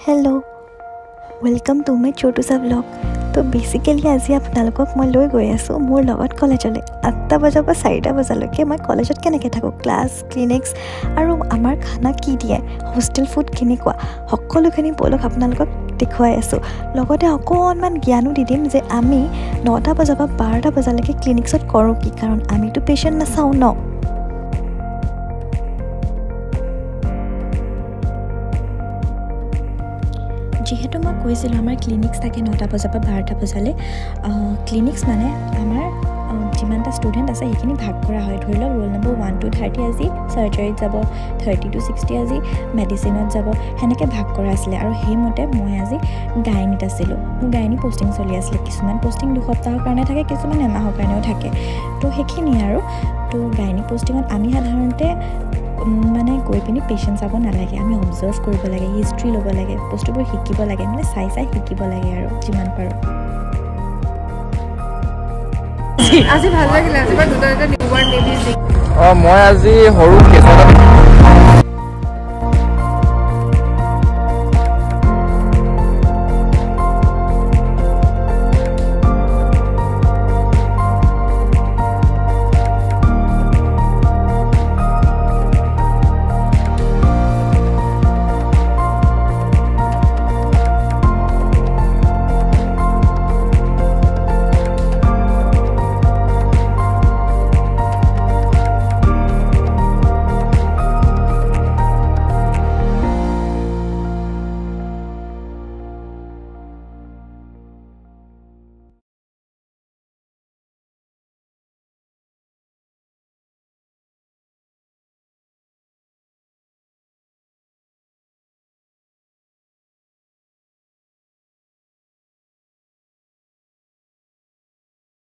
Hello' welcome to my চটুচা blog. তো basically আজি আপোনালোকক মই লৈ গৈ আছোঁ মোৰ লগত কলেজলৈ। 8টা বজাৰ পৰা 4টা বজালৈকে মই কলেজত কেনেকৈ থাকোঁ, ক্লাছ, ক্লিনিক্স আৰু আমাৰ খানা কি দিয়ে, হোষ্টেল ফুড কেনেকুৱা, সকলোখিনি বলক আপোনালোকক দেখুৱাই আছোঁ। লগতে অকণমান জ্ঞানো দি দিম যে আমি 9টা বজাৰ পৰা 12টা বজালৈকে ক্লিনিক্সত কৰোঁ কি, কাৰণ আমিতো পেচেণ্ট নাচাওঁ ন। যিহেতু মই কৈছিলোঁ আমাৰ ক্লিনিক্স থাকে 9টা বজাৰ পৰা 12টা বজালৈ। ক্লিনিক্স মানে আমাৰ যিমানটা ষ্টুডেণ্ট আছে সেইখিনি ভাগ কৰা হয়। ধৰি লওক ৰোল নম্বৰ 1 to 30 আজি চাৰ্জাৰীত যাব, 30 to 60 আজি মেডিচিনত যাব, সেনেকৈ ভাগ কৰা আছিলে। আৰু সেইমতে মই আজি গাইনীত আছিলোঁ। মোৰ গাইনী পষ্টিং চলি আছিলে। কিছুমান পষ্টিং 2 সপ্তাহৰ কাৰণে থাকে, কিছুমান এমাহৰ কাৰণেও থাকে। তো সেইখিনি আৰু তো গাইনী পষ্টিঙত আমি সাধাৰণতে মানে গৈ পিনি পেচেণ্ট চাব নালাগে, আমি অবজাৰ্ভ কৰিব লাগে, হিষ্ট্ৰী ল'ব লাগে, বস্তুবোৰ শিকিব লাগে, মানে চাই শিকিব লাগে আৰু যিমান পাৰোঁ। আজি ভাল লাগিলে। আজি দুটা নিউবৰ্ণ বেবি। মই আজি সৰু কেঁচুৱা